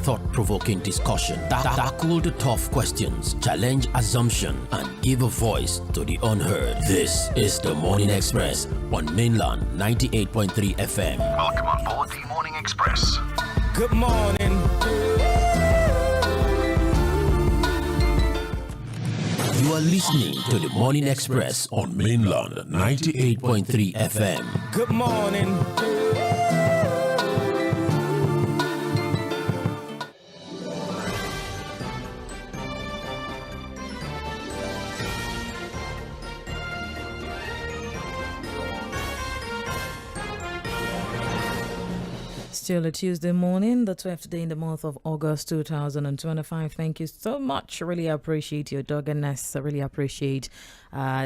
thought-provoking discussion, tackle the tough questions, challenge assumption, and give a voice to the unheard. This is the Morning Express on Mainland 98.3 FM. Welcome on board the Morning Express. Good morning. You are listening to the Morning Express on Mainland 98.3 FM. Good morning. Still a Tuesday morning, the 12th day in the month of August 2025. Thank you so much. Really appreciate your doggedness. I really appreciate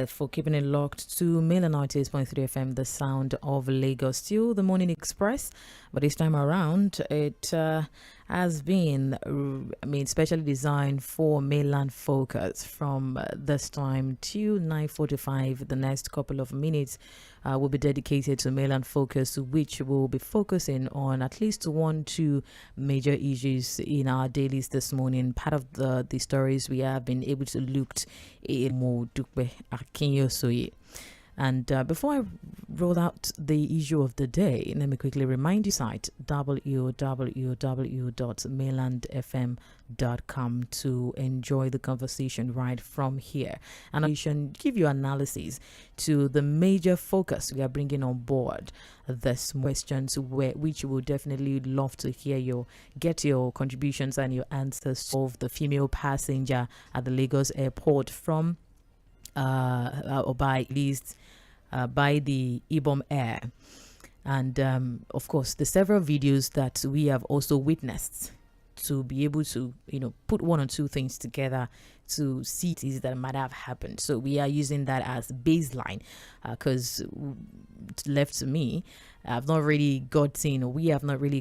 for keeping it locked to Mainland 98.3 FM, the sound of Lagos. Still the Morning Express, but this time around it has been, specially designed for mainland focus from this time to 9:45. The next couple of minutes will be dedicated to mainland focus, which will be focusing on at least 1-2 major issues in our dailies this morning. Part of the stories we have been able to look at. And before I roll out the issue of the day, let me quickly remind you site www.mainlandfm.com to enjoy the conversation right from here. And I should give you analysis to the major focus we are bringing on board this questions, which we will definitely love to hear get your contributions and your answers of the female passenger at the Lagos airport from or by at least by the Ibom Air. And of course the several videos that we have also witnessed to be able to put one or two things together to see things that might have happened. So we are using that as baseline because left to me, we have not really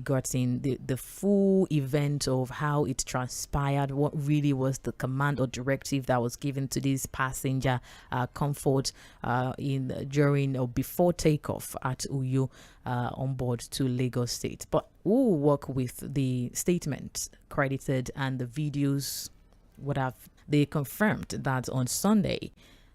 gotten the full event of how it transpired, what really was the command or directive that was given to this passenger comfort during or before takeoff at Uyo on board to Lagos State. But we'll work with the statement credited and the videos. They confirmed that on Sunday,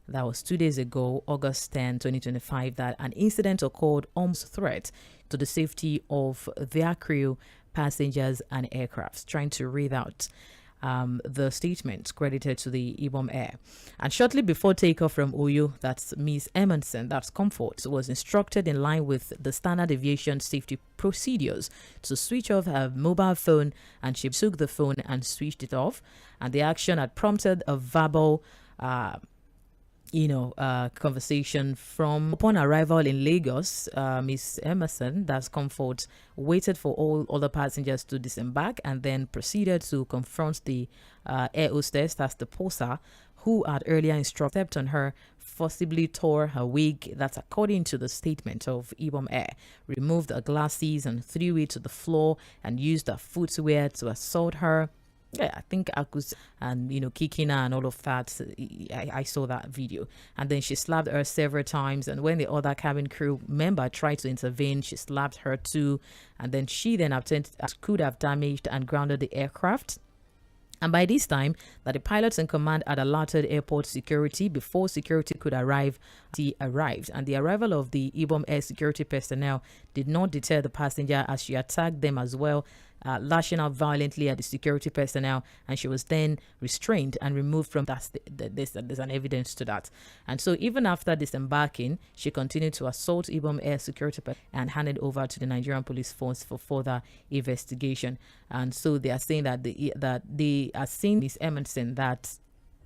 that was 2 days ago, August 10, 2025, that an incident occurred almost threat to the safety of their crew, passengers, and aircrafts. Trying to read out the statement credited to the Ibom Air. And shortly before takeoff from Uyo, that's Ms. Emerson, that's Comfort, was instructed in line with the standard aviation safety procedures to switch off her mobile phone, and she took the phone and switched it off. And the action had prompted a verbal conversation from upon arrival in Lagos. Miss Emerson, that's Comfort, waited for all other passengers to disembark and then proceeded to confront the air hostess, that's the purser, who had earlier instructed on her, forcibly tore her wig, that's according to the statement of Ibom Air, removed her glasses and threw it to the floor and used her footwear to assault her. Yeah, I think I could, and kicking her and all of that. I saw that video, and then she slapped her several times. And when the other cabin crew member tried to intervene, she slapped her too. And then she could have damaged and grounded the aircraft. And by this time, that the pilots in command had alerted airport security before security could arrive. He arrived, and the arrival of the Ibom Air security personnel did not deter the passenger as she attacked them as well, lashing out violently at the security personnel, and she was then restrained and removed from that. There's an evidence to that. And so even after disembarking, she continued to assault Ibom Air security and handed over to the Nigerian police force for further investigation. And so they are saying that they are seeing Miss Emerson, that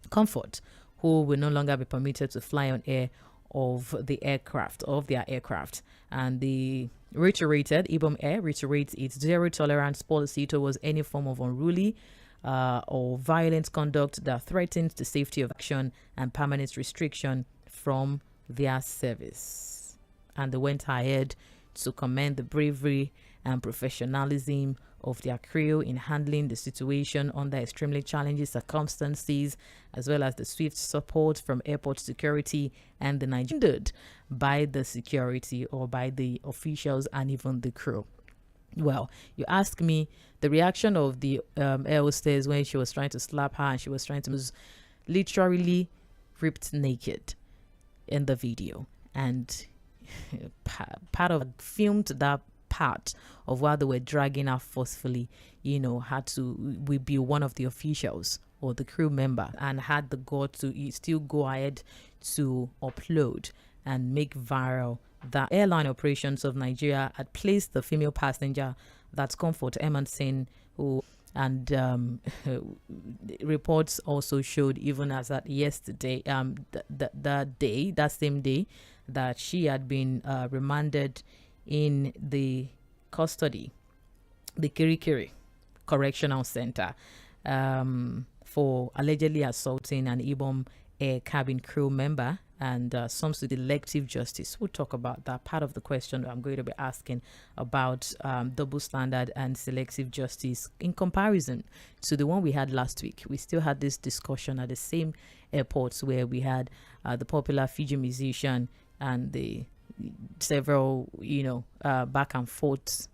Comfort, who will no longer be permitted to fly on air of their aircraft, and the Ibom Air reiterates its zero tolerance policy towards any form of unruly or violent conduct that threatens the safety of action and permanent restriction from their service. And they went ahead to commend the bravery and professionalism of their crew in handling the situation under extremely challenging circumstances, as well as the swift support from airport security and the Nigerian by the security or by the officials and even the crew. Well, you ask me the reaction of the air hostess when she was trying to slap her and she was trying to was literally ripped naked in the video, and part of filmed that part of while they were dragging her forcefully, had to be one of the officials or the crew member and had the gall to still go ahead to upload and make viral that airline operations of Nigeria had placed the female passenger, that's Fᴜဃᴜ, who and reports also showed, even as at yesterday, that same day, that she had been remanded in the custody, the Kirikiri Correctional Center, for allegedly assaulting an Ibom Air cabin crew member and some selective justice. We'll talk about that part of the question I'm going to be asking about double standard and selective justice in comparison to the one we had last week. We still had this discussion at the same airports where we had the popular Fiji musician and the several, back and forth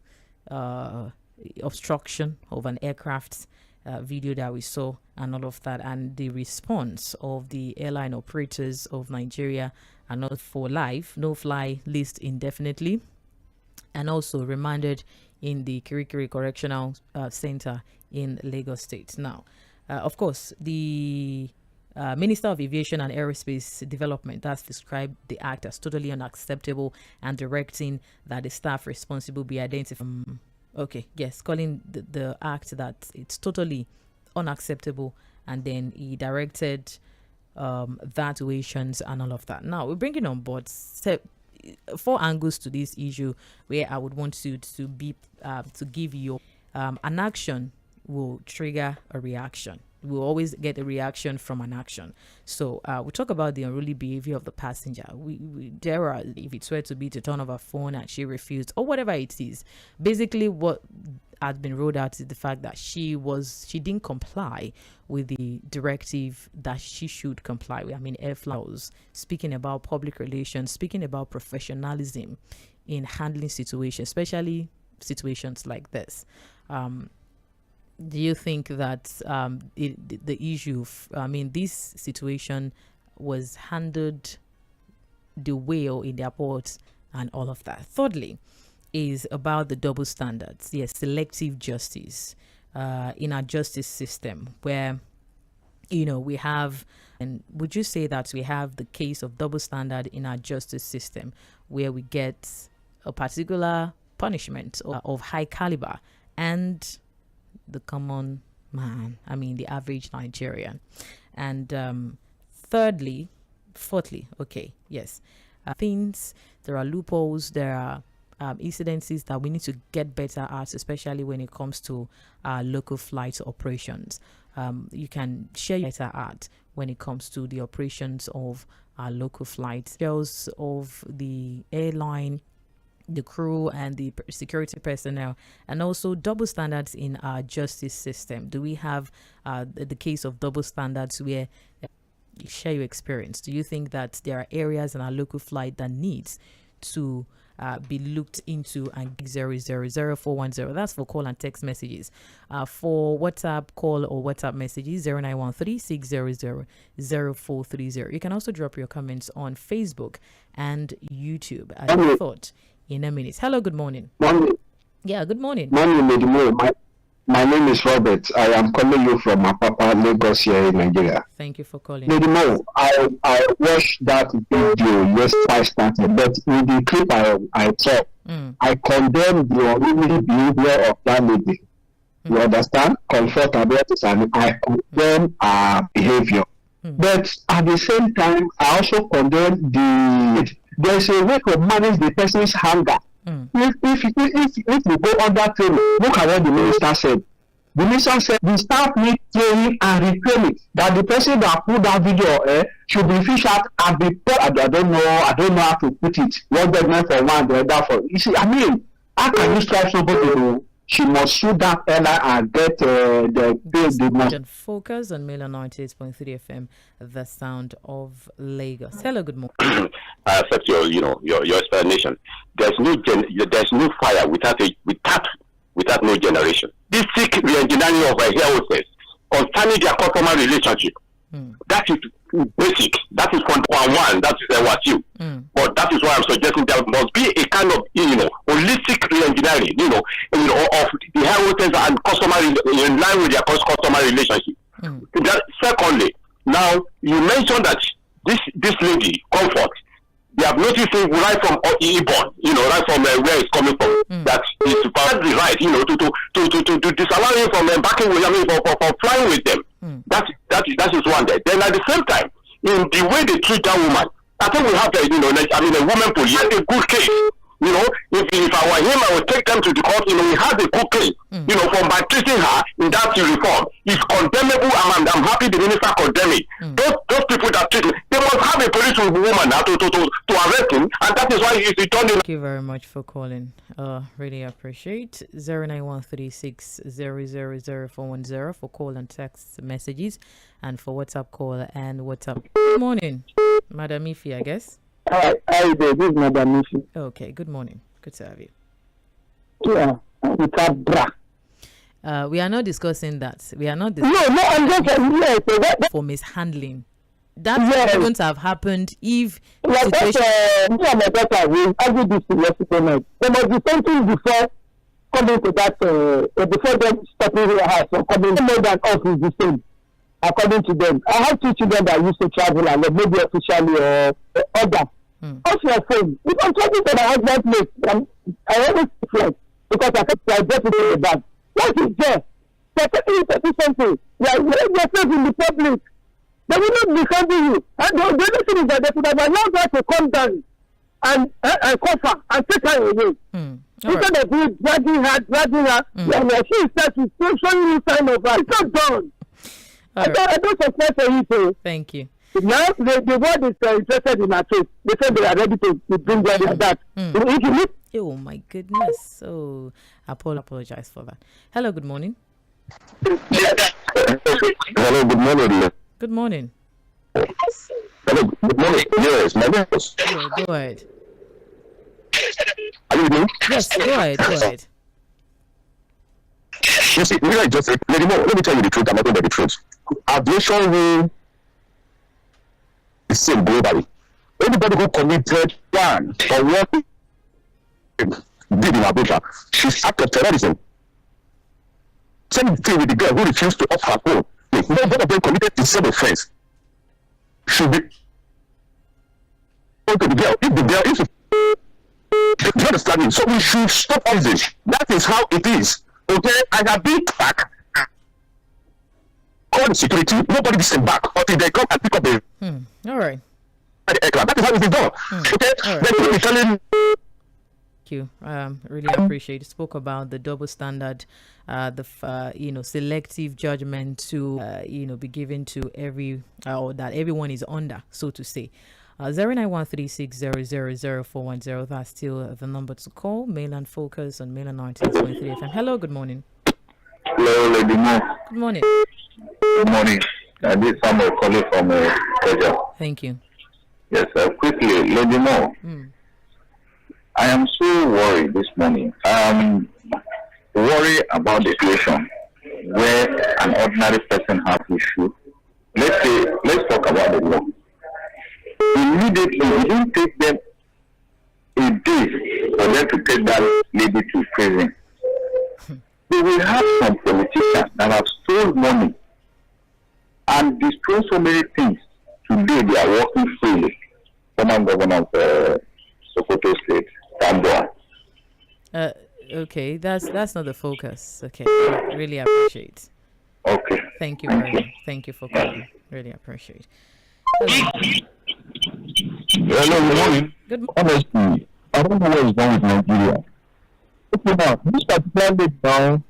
obstruction of an aircraft video that we saw and all of that, and the response of the airline operators of Nigeria are not for life, no fly list indefinitely, and also remanded in the Kirikiri Correctional Center in Lagos State. Now, of course, the Minister of Aviation and Aerospace Development has described the act as totally unacceptable and directing that the staff responsible be identified. Okay, yes, calling the act that it's totally unacceptable, and then he directed that to Asians and all of that. Now, we're bringing on board 4 angles to this issue where I would want you to be to give you an action will trigger a reaction. We'll always get a reaction from an action. So we'll talk about the unruly behavior of the passenger. There are, if it were to be to turn off her phone and she refused, or whatever it is, basically what had been rolled out is the fact that she didn't comply with the directive that she should comply with. I mean, air flights, speaking about public relations, speaking about professionalism in handling situations, especially situations like this. Do you think that the issue, this situation was handled the way or in the airport and all of that? Thirdly, is about the double standards. Yes, selective justice in our justice system, where, we have, and would you say that we have the case of double standard in our justice system where we get a particular punishment of high caliber and the common man, the average Nigerian? And fourthly, okay, yes, there are loopholes, there are incidences that we need to get better at, especially when it comes to local flight operations. You can share better at when it comes to the operations of local flights, details of the airline, the crew and the security personnel, and also double standards in our justice system. Do we have the case of double standards where you share your experience? Do you think that there are areas in our local flight that needs to be looked into? And 0000410, that's for call and text messages. For WhatsApp call or WhatsApp messages, 0913-600-0430. You can also drop your comments on Facebook and YouTube. As I thought in a minute. Hello, good morning. Morning. Yeah, good morning. Morning, Lady Mo. My name is Robert. I am calling you from Apapa, Lagos, here in Nigeria. Thank you for calling. Lady Mo, I watched that video yesterday, started, but in the clip I saw, I condemn the unruly behavior of that lady. You understand? Comfortability, and I condemn her behavior. But at the same time, I also condemn there's a way to manage the person's hunger. If you go on that table, look at what the minister said. The minister said the staff need training and retraining. That the person that put that video should be fished out and be put. I don't know how to put it. One judgment for one, the other for. You see, how can you strive somebody to? She must sue that airline and get the most. Focus on Mela 98.3 FM, the sound of Lagos. Hello, good morning. I accept your explanation. There's no fire without without no generation. This seek re-engineering of a houses concerning their customer relationship. That is basic. That is point one. That is what you. But that is why I'm suggesting there must be a kind of holistic re-engineering, of the houses and customer in line with their customer relationship. Secondly, now you mentioned that this lady, Comfort, they have noticed right from Ibon, right from where it's coming from, that it's the right, to disallow him from embarking with them, for flying with them. That is one day. Then at the same time, in the way they treat that woman, I think we have a woman police, a good case. If I were him, I would take them to the court. We have a good case, for maltreating her in that reform. It's condemnable, and I'm happy the minister condemned it. Those people that treat him, they must have a police woman now to arrest him, and that is why he's returned. Thank you very much for calling. Really appreciate 09136000410 for call and text messages, and for WhatsApp call and WhatsApp. Good morning, Madam Ifi, I guess. Hi there, this is Madam Ifi. Okay, good morning. Good to have you. Yeah, we are not discussing that. We are not No, I'm just for mishandling. That wouldn't have happened if situation. Me and my daughter, we argued this yesterday night. There must be something before coming to that, before them stopping her house or coming more than us is the same. According to them, I have 2 children that used to travel and maybe officially or other. Off your phone. If I'm talking to my husband's place, I always reflect because I get it in the bag. What is there? They're taking you to do something. You're yourself in the public. They will not be helping you. And the other thing is that they should have allowed her to come down and cover and take her away. Instead of you dragging her, and she starts showing you sign of her. It's not done. I don't support for you too. Thank you. Now the world is interested in our case. They said they are ready to bring them like that. If you look, oh my goodness. So I apologize for that. Hello, good morning. Hello, good morning. Good morning. Hello, good morning. Yes, my name is. Yeah, go ahead. Are you with me? Yes, go ahead. You see, let me tell you the truth and nothing but the truth. Aviation rule is same globally. Anybody who committed one or what did in Abuja, she's act of terrorism. Same thing with the girl who refused to off her phone. Nobody of them committed the same offense. Should be to the girl. If the girl is you understand me? So we should stop all this. That is how it is. Okay, I have been back. All the security, nobody is back until they come and pick up the. All right. That is how it is done. Okay, right. Then you be telling. Thank you. Really appreciate it. Spoke about the double standard, the selective judgment to be given to every or that everyone is under, so to say. 09136000410. That's still the number to call. Mainland Focus on Mainland 19.3 FM. Hello, good morning. Hello, Lady Mo. Good morning. Good morning. This is Samuel calling from Georgia. Thank you. Yes, quickly, Lady Mo. I am so worried this morning. Worried about the situation where an ordinary person has issue. Let's talk about the law. Immediately, it didn't take them a day for them to take that lady to prison. They will have some politicians that have stolen money and destroyed so many things. Today, they are working freely. Former governor of Sokoto State, Tamboa. Okay, that's not the focus. Okay, really appreciate. Okay. Thank you very much. Thank you for calling. Really appreciate. Hello, good morning. Good morning. Honestly, I don't know what is wrong with Nigeria. Okay, now, this particular day down,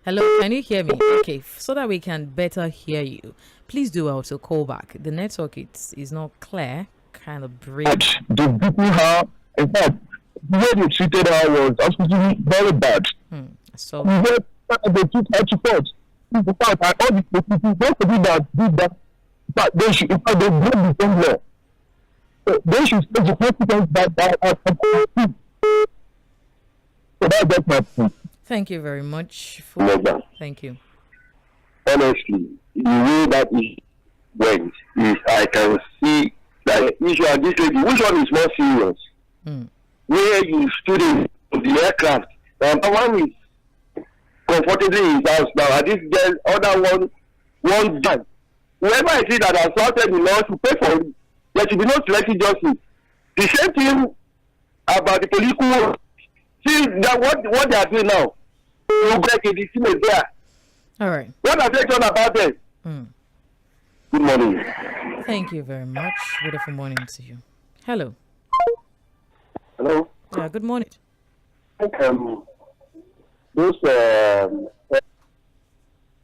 hello, can you hear me? Okay, so that we can better hear you, please do also call back. The network is not clear, kind of break. The people have, in fact, the way they treated her was absolutely very bad. So they took her to court. In fact, all the people, those people that did that, but they should, in fact, they broke the same law. they should take the consequence that so that's my point. Thank you very much. Thank you. Honestly, the way that it went is I can see that issue of this lady, which one is more serious? Where you stood in the aircraft, and one is comfortably in his house now, and this girl, other one done. Whoever I see that assaulted the law should pay for it. There should be no selective justice. The same thing about the political. See that what they are doing now. You get the team is there. All right. What are they talking about this? Good morning. Thank you very much. Beautiful morning to you. Hello. Hello. Yeah, good morning.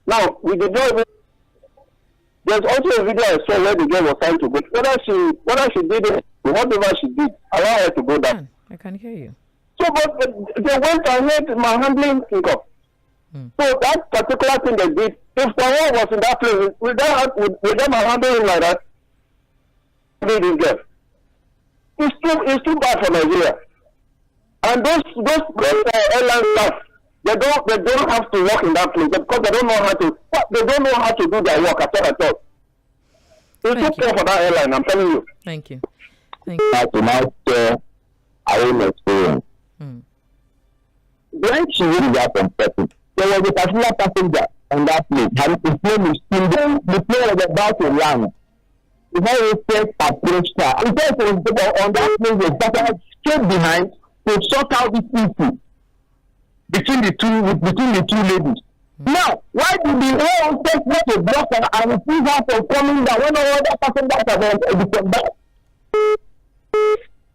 Now we did not. There's also a video I saw where the girl was trying to go. Whether she did it, whatever she did, allow her to go down. I can hear you. So, but they went ahead my handling income. So that particular thing they did, if someone was in that place, with them handling like that, this girl, it's too bad for Nigeria. And those airline staff, they don't have to work in that place because they don't know how to do their work at all. It's too poor for that airline, I'm telling you. Thank you. When she really got from person, there was a particular passenger on that plane, and his name is Tim. The plane was about to land. The very first approached her. And there was people on that plane was started straight behind to sort out this issue between the two ladies. Now, why did the whole take not to block her and refuse her from coming down when all other passengers are on back?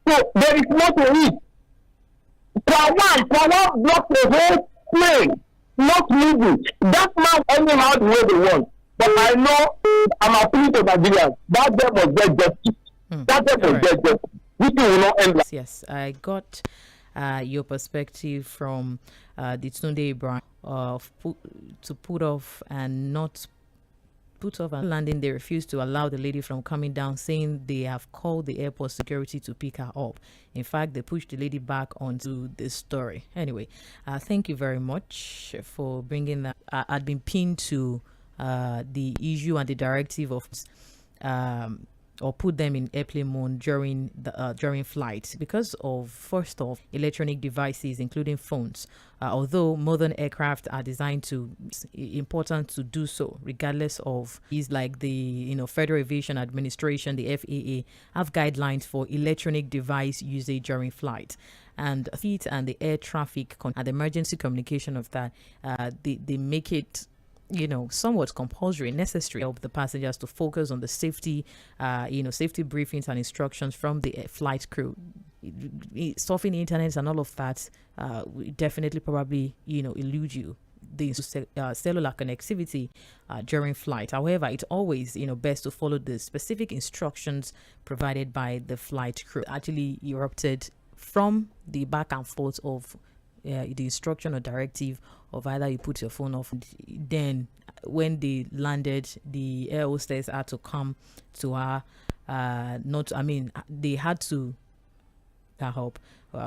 So there is more to it. One blocked the whole plane, not moving. That man anyhow the way they want. But I know I'm appealing to Nigerians. That them was get justice. That them was get justice. This thing will not end like. Yes, I got your perspective from the Tūnde of to put off and not put off and landing. They refused to allow the lady from coming down, saying they have called the airport security to pick her up. In fact, they pushed the lady back onto this story. Anyway, thank you very much for bringing that. I'd been pinned to the issue and the directive of or put them in airplane mode during flight because of, first off, electronic devices including phones. Although modern aircraft are designed to, it's important to do so regardless of, is like the Federal Aviation Administration, the FAA, have guidelines for electronic device usage during flight. And the air traffic and the emergency communication of that, they make it somewhat compulsory, necessary of the passengers to focus on the safety, safety briefings and instructions from the flight crew. Surfing the internet and all of that will definitely probably, elude you the cellular connectivity during flight. However, it's always, best to follow the specific instructions provided by the flight crew. Actually erupted from the back and forth of the instruction or directive of either you put your phone off. Then when they landed, the air hostess had to come to her. They had to help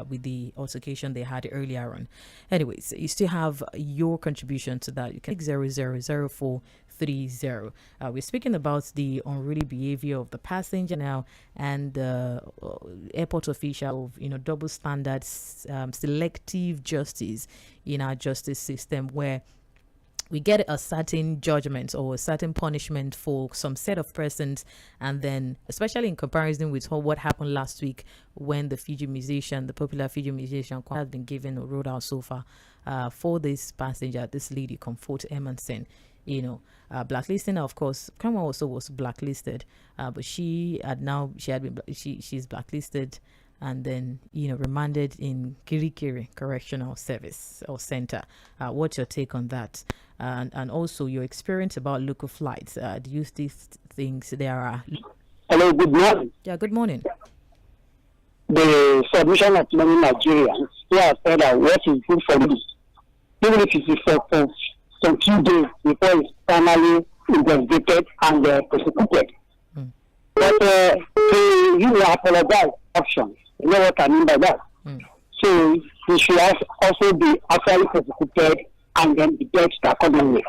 with the altercation they had earlier on. Anyways, you still have your contribution to that. You can 6000430. We're speaking about the unruly behavior of the passenger now, and airport official of double standards, selective justice in our justice system, where we get a certain judgment or a certain punishment for some set of persons, and then especially in comparison with what happened last week when the popular Fiji musician has been given a road out so far for this passenger, this lady Mᴏᴜ. Blacklisting, of course, Kama also was blacklisted, but she's blacklisted and then remanded in Kirikiri Correctional Service or Center. What's your take on that? And also your experience about local flights. Do you still think there are? Hello, good morning. Yeah, good morning. The submission of many Nigerians have said that what is good for me, even if it is for some few days before it's finally investigated and prosecuted. But the apologize options. You know what I mean by that? So he should also be actually prosecuted and then be judged accordingly.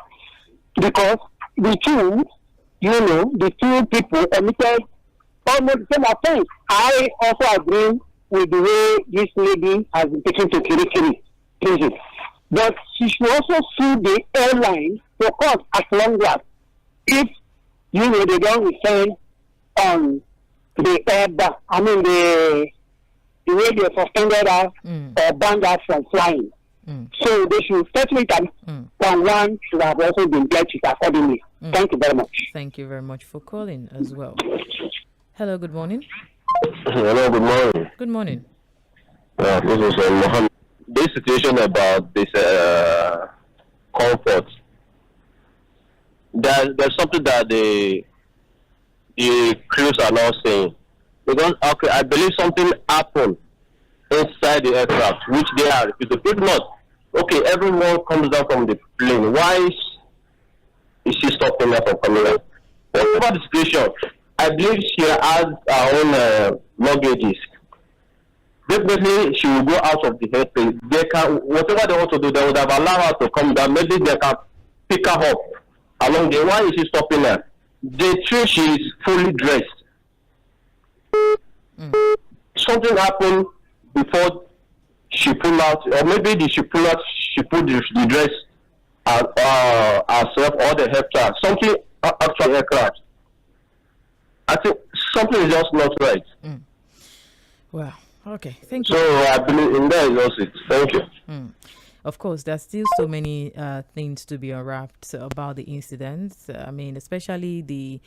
Because the two people committed almost the same offense. I also agree with the way this lady has been taken to Kirikiri prison. But she should also sue the airline for court as long as if they don't return on the airbag. I mean the way they suspended her or banned her from flying. So they should settle it and one should have also been judged accordingly. Thank you very much. Thank you very much for calling as well. Hello, good morning. Hello, good morning. Good morning. This is Mohammed. This situation about this comfort. There's something that the crews are now saying. Because I believe something happened inside the aircraft, which they are repeating. If not, everyone comes down from the plane. Why is she stopping her from coming out? Whatever the situation, I believe she has her own luggages. Definitely, she will go out of the airplane. They can, whatever they want to do, they would have allowed her to come down. Maybe they can pick her up along the way. Why is she stopping her? They think she is fully dressed. Something happened before she pulled out, or maybe she pulled out, she put the dress herself or the helper. Something actual aircraft. I think something is just not right. Wow. Okay. Thank you. So I believe in that is also it. Thank you. Of course, there's still so many things to be unwrapped about the incident. I mean, especially the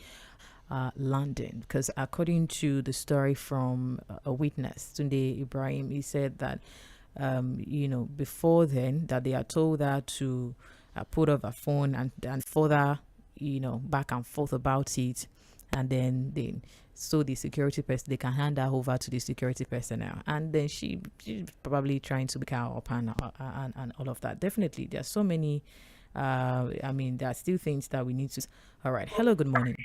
landing, because according to the story from a witness, Tunde Ibrahim, he said that before then that they are told that to put off a phone and further back and forth about it, and then so the security person, they can hand her over to the security personnel, and then she's probably trying to pick her up and all of that. Definitely there's so many there are still things that we need to. All right, hello, good morning.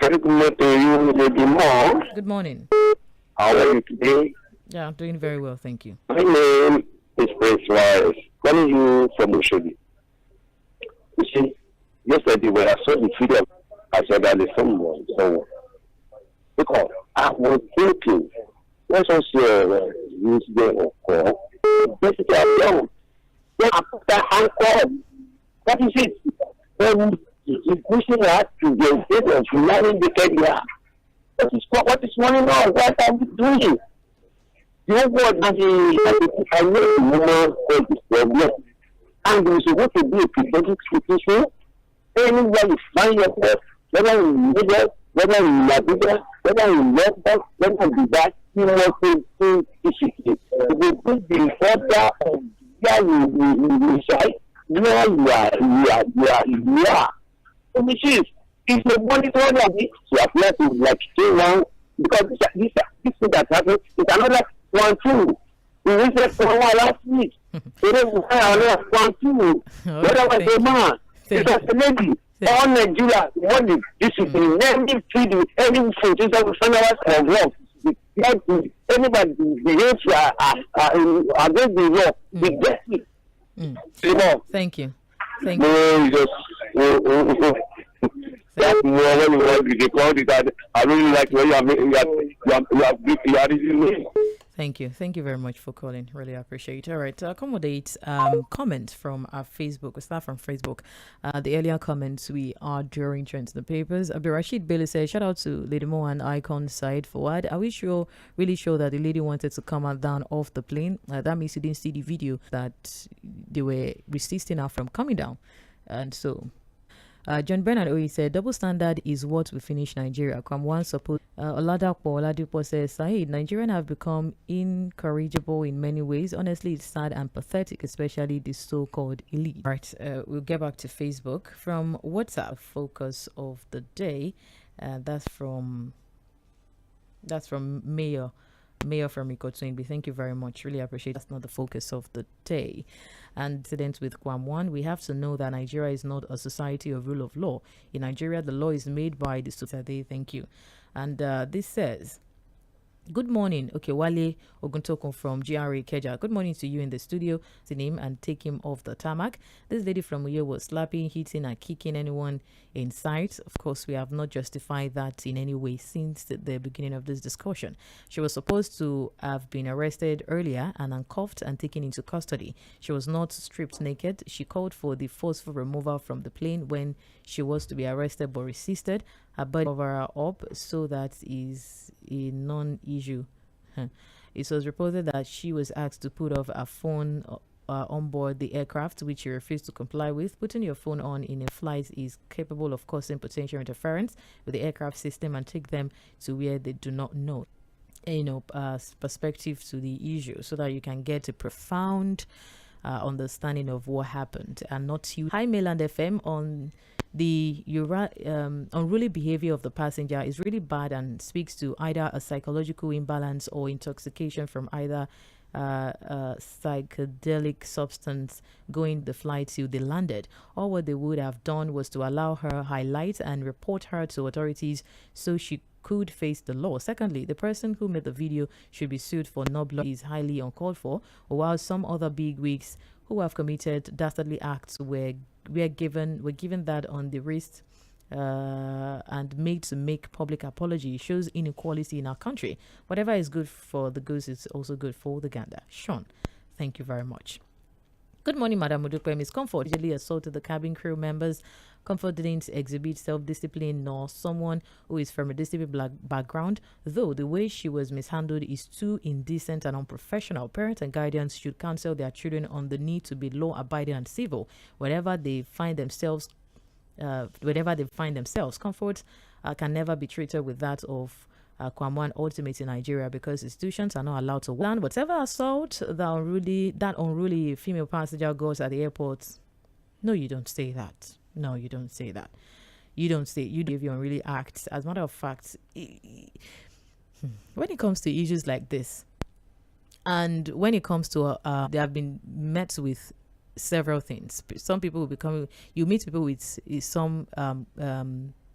Very good morning to you, Lady Mo. Good morning. How are you today? Yeah, I'm doing very well, thank you. My name is Prince Wise, calling you from Oshodi. You see, yesterday when I saw the video, I said that there's someone. Because I was thinking, let's also use the call. Basically, I don't. Then I put that anchor. That is it. Then it's pushing us to the state of learning the area. What is running on? What are we doing? You know what? I know the woman called this problem. And you're supposed to be a patriotic citizen. Anywhere you find yourself, whether in Lagos, whether in Nigeria, whether in London, whether in Dubai, you must be disciplined. You will be the order of where you reside, where you are. Which is, if the monitoring of it, you apply to like K1, because this thing that happened is another 1-2. We visited someone last week. They didn't have another 1-2. Whether was a man, it was a lady. All Nigeria, what is discipline? Every feed with any food, just have 7 hours of work. Anybody behaves against the law, they get it. Thank you. Thank you. That's more when you want to call it. I really like when you are reading me. Thank you very much for calling. Really appreciate it. All right, to accommodate comment from our Facebook. We start from Facebook. The earlier comments we are during trends in the papers. Abdurrashid Bailey says, shout out to Lady Mo and Icon Side Forward. Are we really sure that the lady wanted to come down off the plane? That means you didn't see the video that they were resisting her from coming down. And so John Bernard Oye said, double standard is what we finish Nigeria. Come one suppose. Oladipo says, Saeed, Nigerians have become incorrigible in many ways. Honestly, it's sad and pathetic, especially the so-called elite. Right, we'll get back to Facebook. From WhatsApp, focus of the day. That's from Mayor from Ikotunbi. Thank you very much. Really appreciate it. That's not the focus of the day. And incident with Kwam1, we have to know that Nigeria is not a society of rule of law. In Nigeria, the law is made by the society. Thank you. And this says, Good morning. Okay, Wale Oguntokun from GRA Keja. Good morning to you in the studio. The name and take him off the tarmac. This lady from Uyo was slapping, hitting, and kicking anyone in sight. Of course, we have not justified that in any way since the beginning of this discussion. She was supposed to have been arrested earlier and handcuffed and taken into custody. She was not stripped naked. She called for the forceful removal from the plane when she was to be arrested but resisted. Her body covered her up, so that is a non-issue. It was reported that she was asked to put off her phone on board the aircraft, which she refused to comply with. Putting your phone on in a flight is capable of causing potential interference with the aircraft system and take them to where they do not know. Perspective to the issue, so that you can get a profound understanding of what happened and not you. Hi, Mainland FM on the unruly behavior of the passenger is really bad and speaks to either a psychological imbalance or intoxication from either psychedelic substance going the flight till they landed. Or what they would have done was to allow her highlight and report her to authorities so she could face the law. Secondly, the person who made the video should be sued for not is highly uncalled for, while some other big wigs who have committed dastardly acts were given that on the wrist and made to make public apology. Shows inequality in our country. Whatever is good for the goose is also good for the gander. Sean, thank you very much. Good morning, Madam Modupe. Ms. Comfort usually assaulted the cabin crew members. Comfort didn't exhibit self-discipline nor someone who is from a disciplined background, though the way she was mishandled is too indecent and unprofessional. Parents and guardians should counsel their children on the need to be law-abiding and civil wherever they find themselves. Comfort can never be treated with that of Kwamwan ultimate in Nigeria, because institutions are not allowed to land whatever assault that unruly female passenger goes at the airport. No, you don't say that. No, you don't say that. You don't say you give your unruly acts. As a matter of fact, when it comes to issues like this, and when it comes to they have been met with several things. Some people will become, you meet people with some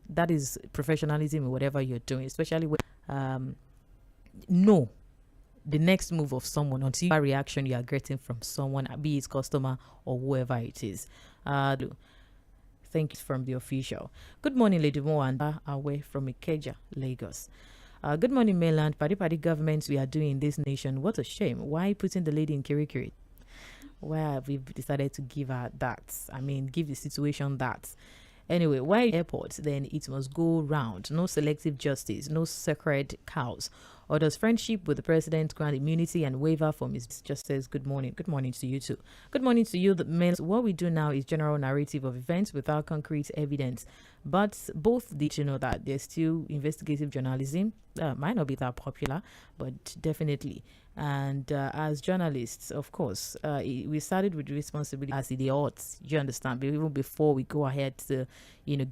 that is professionalism in whatever you're doing, especially when know the next move of someone until the reaction you are getting from someone, be it customer or whoever it is. Thank you from the official. Good morning, Lady Moanda, away from Ikeja, Lagos. Good morning, mainland. Party governments we are doing in this nation. What a shame. Why putting the lady in Kirikiri? Why have we decided to give her that? I mean, give the situation that. Anyway, why airport? Then it must go round. No selective justice, no sacred cows. Or does friendship with the president grant immunity and waiver from his justice? Good morning. Good morning to you too. Good morning to you. What we do now is general narrative of events without concrete evidence. But both did you know that there's still investigative journalism. Might not be that popular, but definitely. And as journalists, of course, we started with responsibility as idiots. You understand? But even before we go ahead to,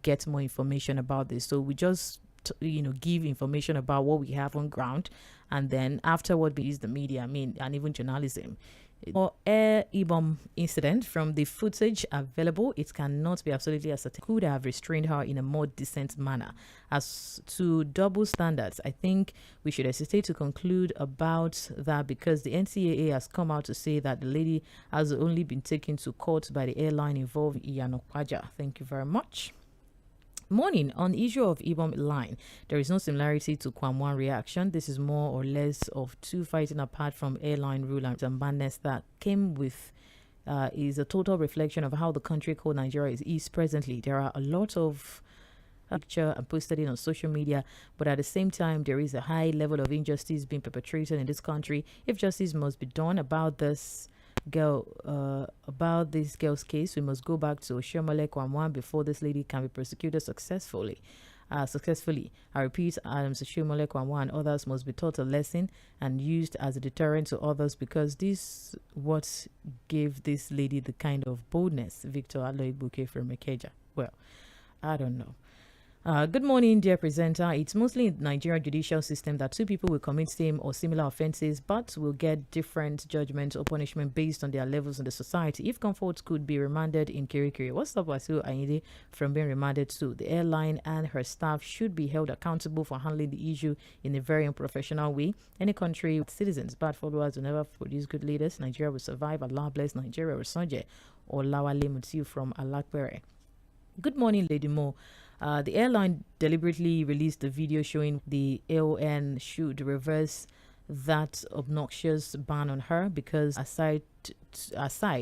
get more information about this, so we just give information about what we have on ground, and then afterward we use the media, and even journalism. Or Ibom incident, from the footage available, it cannot be absolutely ascertained could have restrained her in a more decent manner. As to double standards, I think we should hesitate to conclude about that, because the NCAA has come out to say that the lady has only been taken to court by the airline involved, Iyanokwaja. Thank you very much. Morning. On the issue of Ibom line, there is no similarity to Kwamwan reaction. This is more or less of two fighting apart from airline rule and madness that came with is a total reflection of how the country called Nigeria is presently. There are a lot of picture and posted it on social media, but at the same time there is a high level of injustice being perpetrated in this country. If justice must be done about this girl's case, we must go back to Oshomole Kwamwan before this lady can be prosecuted successfully. I repeat, Oshomole Kwamwan and others must be taught a lesson and used as a deterrent to others, because this what gave this lady the kind of boldness. Victor Aloibuke from Ikeja. Well, I don't know. Good morning, dear presenter. It's mostly in the Nigerian judicial system that two people will commit same or similar offenses, but will get different judgment or punishment based on their levels in the society. If Comfort could be remanded in Kirikiri, what stops Mᴏᴜ from being remanded too? The airline and her staff should be held accountable for handling the issue in a very unprofessional way. Any country with citizens, bad followers will never produce good leaders. Nigeria will survive. Allah bless Nigeria. Ōòṣùn Ōòlàwálé from Alakpere. Good morning, Lady Mo. The airline deliberately released the video showing the AON should reverse that obnoxious ban on her because aside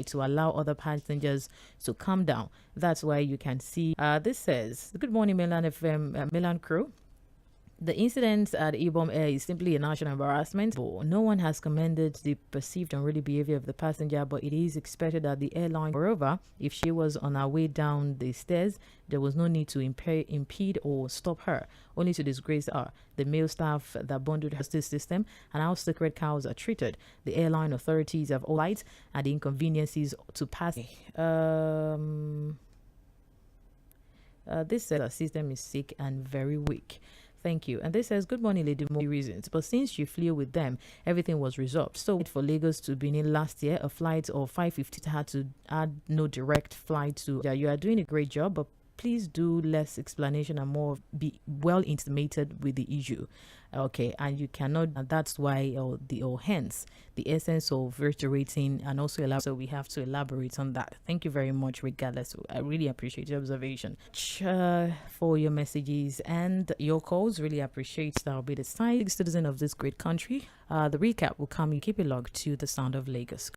to allow other passengers to calm down. That's why you can see this says, good morning, Milan FM, Milan crew. The incident at Ibom Air is simply a national embarrassment. No one has commended the perceived unruly behavior of the passenger, but it is expected that the airline, moreover, if she was on her way down the stairs, there was no need to impede or stop her, only to disgrace her. The male staff that bundled her system and how sacred cows are treated. The airline authorities have all light and the inconveniences to pass. This system is sick and very weak. Thank you. And this says, good morning, Lady Mo. Reasons. But since you flew with them, everything was resolved. So for Lagos to Benin last year, a flight of 550 had to add no direct flight to. You are doing a great job, but please do less explanation and more be well intimated with the issue. Okay, and you cannot, and that's why hence the essence of virtue rating and also so we have to elaborate on that. Thank you very much. Regardless, I really appreciate your observation for your messages and your calls. Really appreciate that. Will be the citizen of this great country. The recap will come. You keep it logged to the Sound of Lagos.